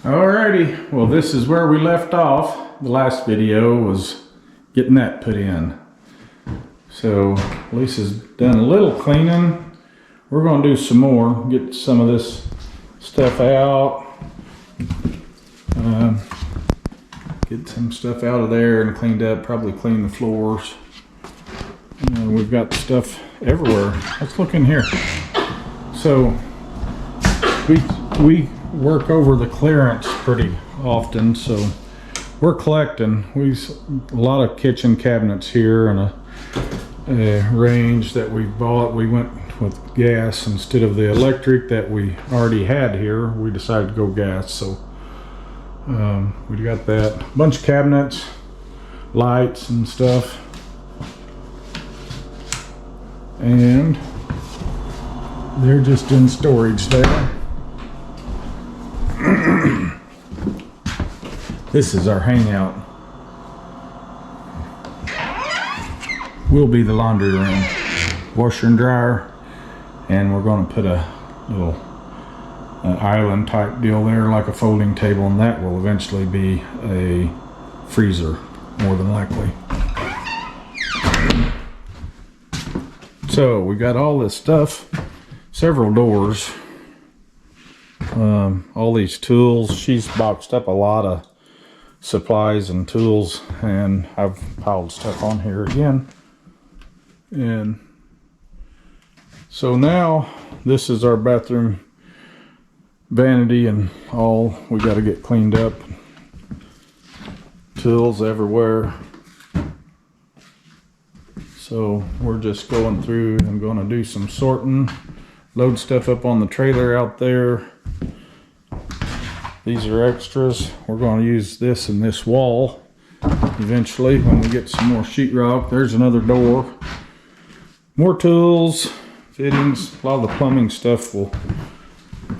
Alrighty, well this is where we left off. The last video was getting that put in. So Lisa's done a little cleaning. We're going to do some more, get some of this stuff out. Get some stuff out of there and cleaned up, probably clean the floors. We've got stuff everywhere. Let's look in here. So we work over the clearance pretty often, so we're collecting. A lot of kitchen cabinets here and a range that we bought. We went with gas instead of the electric that we already had here. We decided to go gas, so we got that. A bunch of cabinets, lights and stuff, and they're just in storage there. This is our hangout. Will be the laundry room, washer and dryer, and we're going to put a little island type deal there, like a folding table, and that will eventually be a freezer, more than likely. So we got all this stuff, several doors, all these tools. She's boxed up a lot of supplies and tools, and I've piled stuff on here again. And so now this is our bathroom vanity and all. We got to get cleaned up. Tools everywhere. So we're just going through and going to do some sorting, load stuff up on the trailer out there. These are extras. We're going to use this and this wall eventually when we get some more sheetrock. There's another door. More tools, fittings. A lot of the plumbing stuff we'll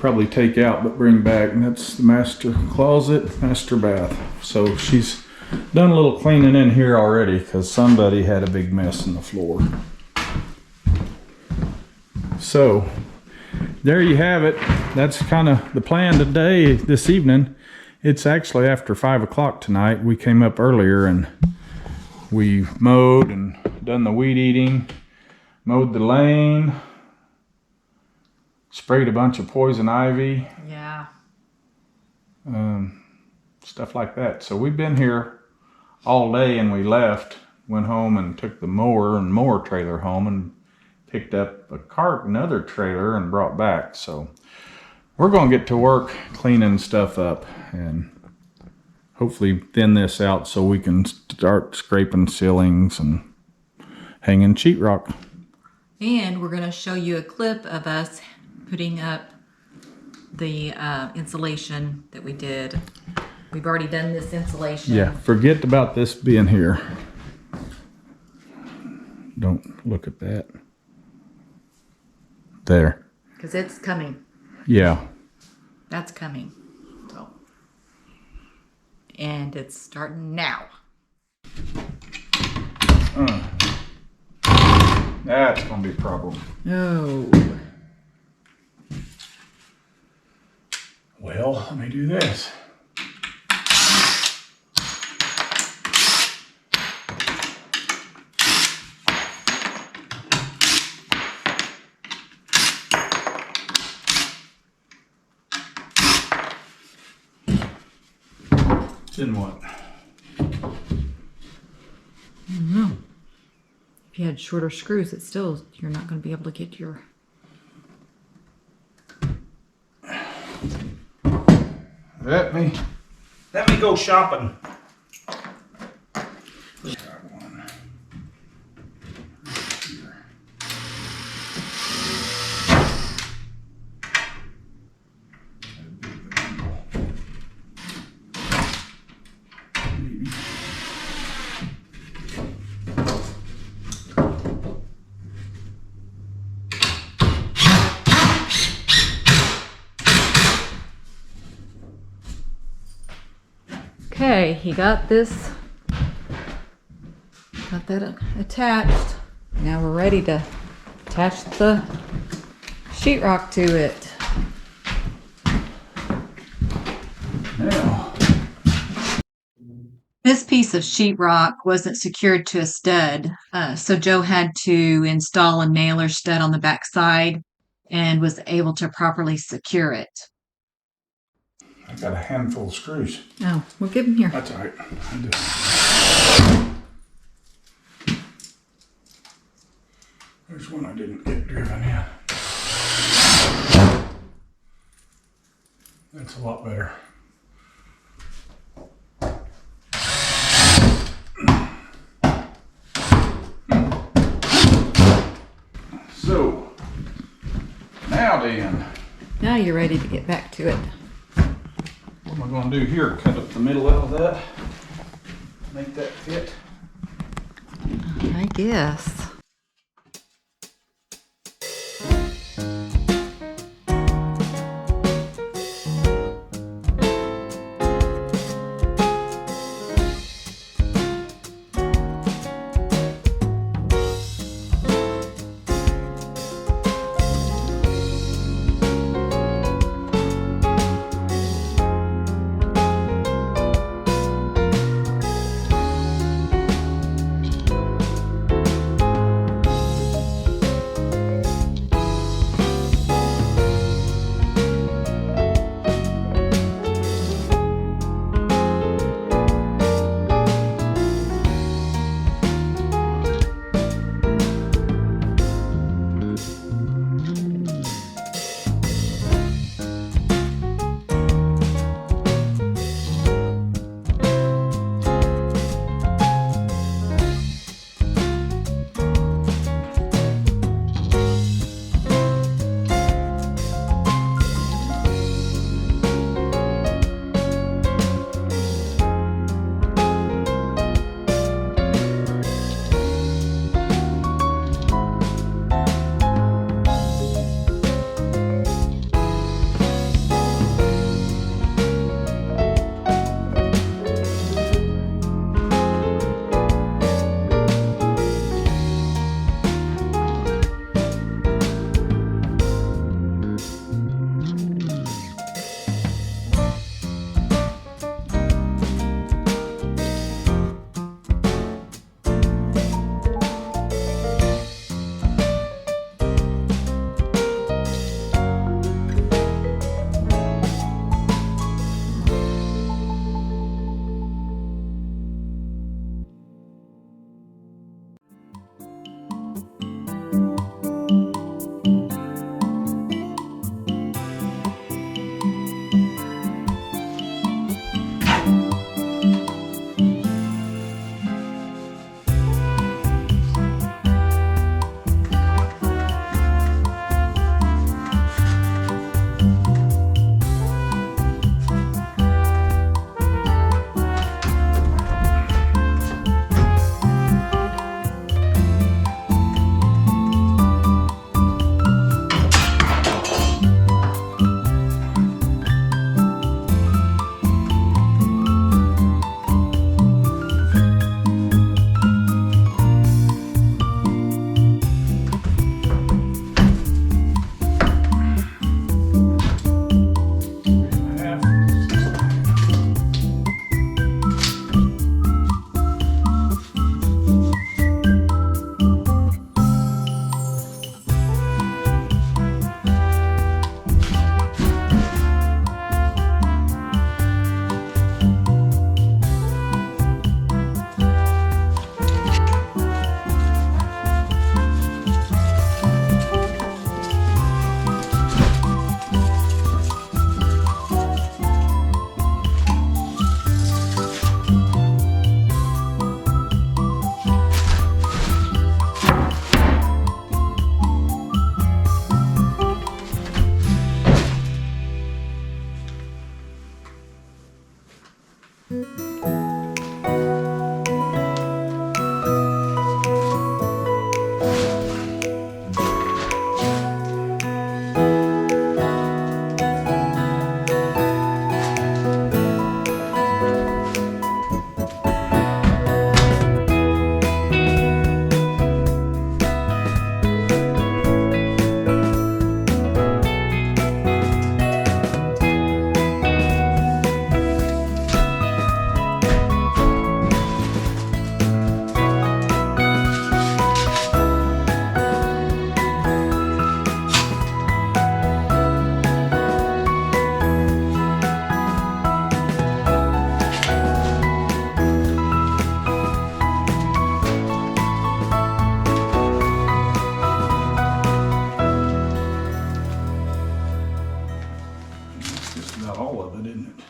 probably take out but bring back. And that's the master closet, master bath. So she's done a little cleaning in here already because somebody had a big mess in the floor. So there you have it. That's kind of the plan today, this evening. It's actually after 5 o'clock tonight. We came up earlier and we mowed and done the weed eating, mowed the lane, sprayed a bunch of poison ivy. Yeah. Stuff like that. So we've been here all day, and we left, went home and took the mower trailer home and picked up another trailer and brought back. So we're going to get to work cleaning stuff up and hopefully thin this out so we can start scraping ceilings and hanging sheetrock. And we're going to show you a clip of us putting up the insulation that we did. We've already done this insulation. Yeah, forget about this being here. Don't look at that. There. Because it's coming. Yeah. That's coming. So. And it's starting now. That's going to be a problem. No. Well, let me do this. Then what? I don't know. If you had shorter screws, it's still, you're not going to be able to get your... Let me go shopping. Okay, he got this, got that attached. Now we're ready to attach the sheetrock to it. Now, This piece of sheetrock wasn't secured to a stud, so Joe had to install a nailer stud on the back side and was able to properly secure it. I got a handful of screws. Oh, we'll give them here. That's all right. There's one I didn't get driven in. That's a lot better. So, now then. Now you're ready to get back to it. What am I going to do here? Cut up the middle out of that? Make that fit? I guess. solid, isn't it?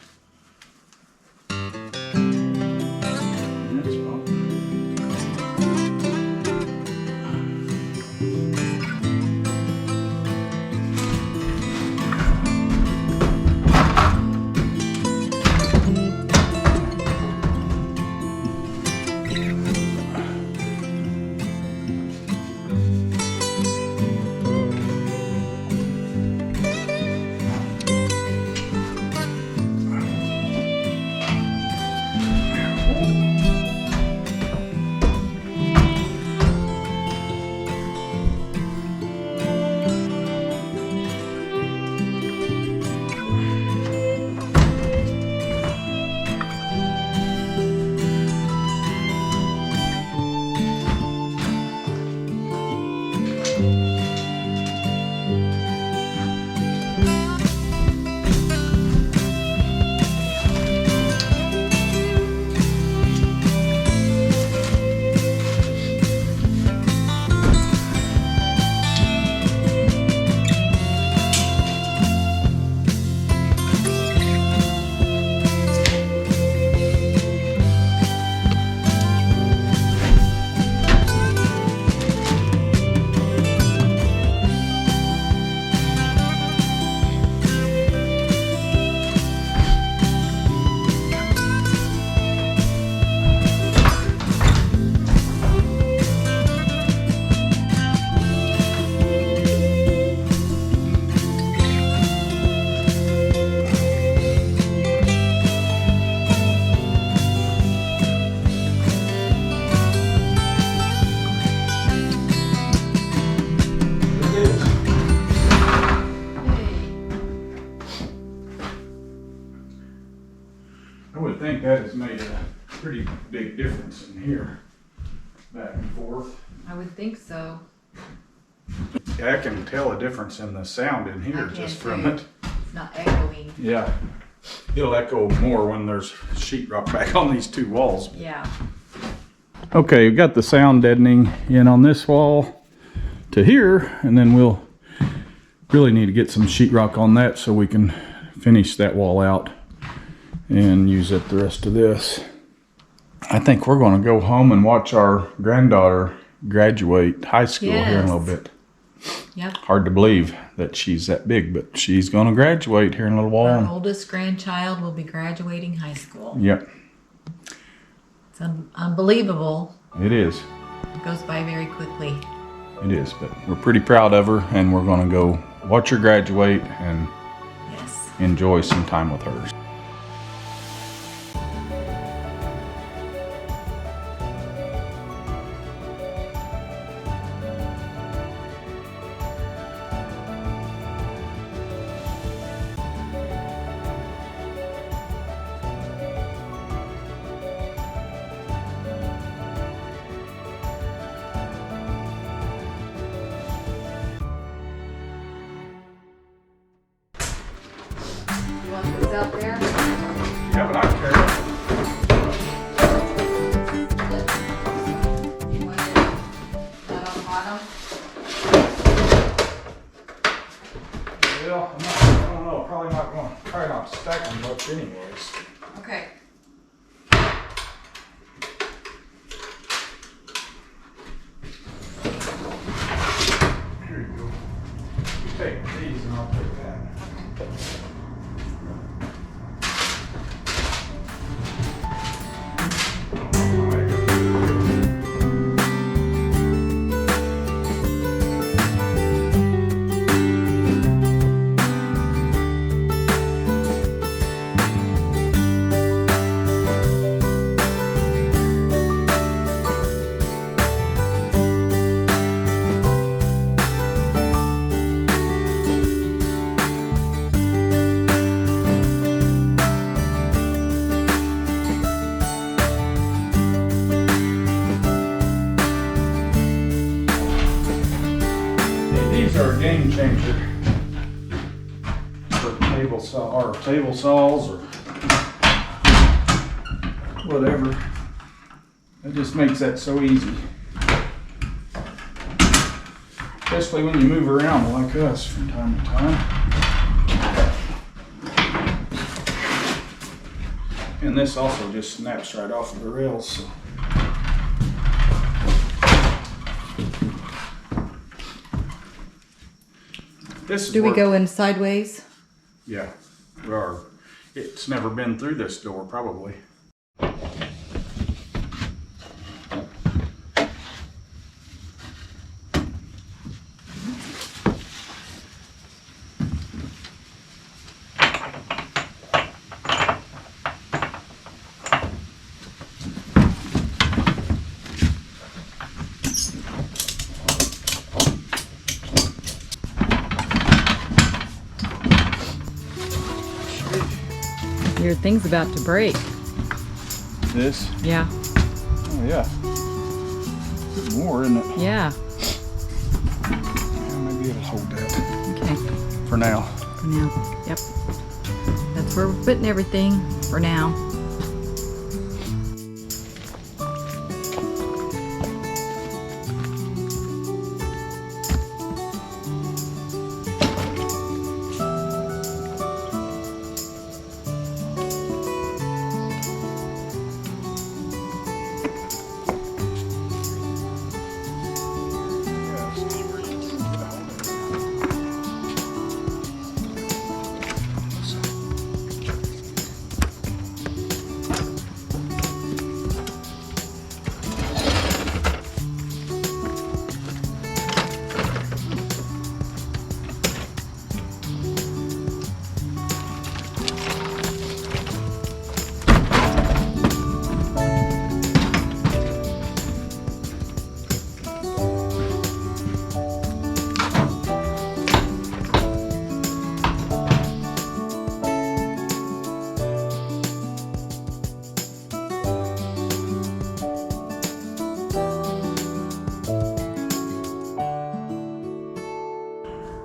That's about I would think that has made a pretty big difference in here, back and forth. I would think so. Yeah, I can tell a difference in the sound in here just from it. It's not echoing. Yeah, it'll echo more when there's sheetrock back on these two walls. Yeah. Okay, we've got the sound deadening in on this wall to here, and then we'll really need to get some sheetrock on that so we can finish that wall out and use it the rest of this. I think we're going to go home and watch our granddaughter graduate high school here in a little bit. Yep. Hard to believe that she's that big, but she's going to graduate here in a little while. Our oldest grandchild will be graduating high school. Yep. It's unbelievable. It is. It goes by very quickly. It is, but we're pretty proud of her, and we're going to go watch her graduate and Yes. enjoy some time with her. You want this out there? Yeah, but I don't care. You want it that on bottom? Well, I don't know. Probably not going to try not to stack them much anyways. Okay. Here you go. You take these and I'll take that. These are a game changer for table saws or whatever. It just makes that so easy. Especially when you move around like us from time to time. And this also just snaps right off of the rails. So. This is Do we where, go in sideways? Yeah, we are. It's never been through this door, probably. Your thing's about to break. This? Yeah. Oh, yeah. A bit more, isn't it? Yeah. Yeah, maybe it'll hold that. Okay. For now. For now. Yep. That's where we're putting everything for now.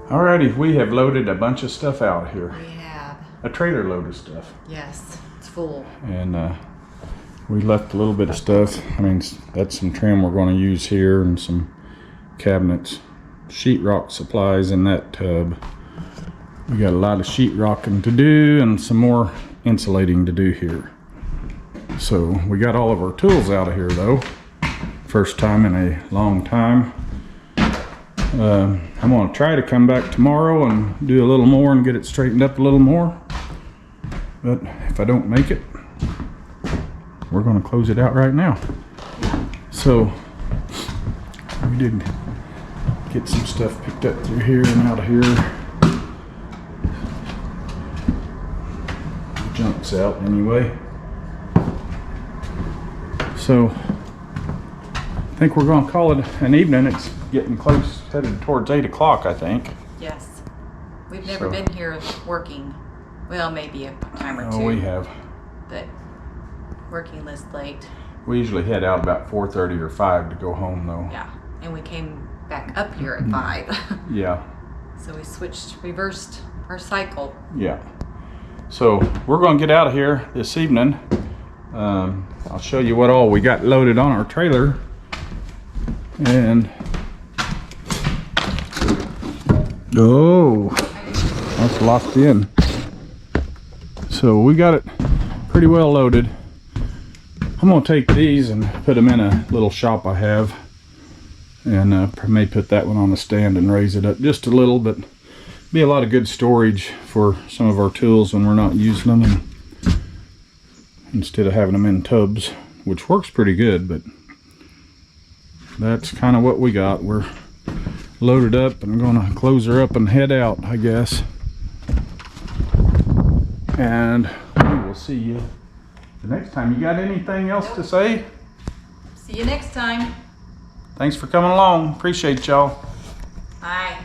Alrighty, we have loaded a bunch of stuff out here. We have. A trailer load of stuff. Yes. It's full. And we left a little bit of stuff. I mean, that's some trim we're going to use here and some cabinets. Sheetrock supplies in that tub. We got a lot of sheetrocking to do and some more insulating to do here. So we got all of our tools out of here though. First time in a long time. I'm going to try to come back tomorrow and do a little more and get it straightened up a little more. But if I don't make it, we're going to close it out right now. So we did get some stuff picked up through here and out of here. The junk's out anyway. So I think we're going to call it an evening. It's getting close, headed towards 8 o'clock, I think. Yes. We've never been here working. Well, maybe a time or two. Oh, we have. But working this late. We usually head out about 4:30 or 5 to go home, though. Yeah. And we came back up here at 5. Yeah. So we reversed our cycle. Yeah. So we're going to get out of here this evening. I'll show you what all we got loaded on our trailer. And oh, that's locked in. So we got it pretty well loaded. I'm gonna take these and put them in a little shop I have, and may put that one on the stand and raise it up just a little, but be a lot of good storage for some of our tools when we're not using them, and instead of having them in tubs, which works pretty good. But that's kind of what we got. We're loaded up and gonna close her up and head out, I guess. And we will see you the next time. You got anything else to say? See you next time. Thanks for coming along. Appreciate y'all. Bye.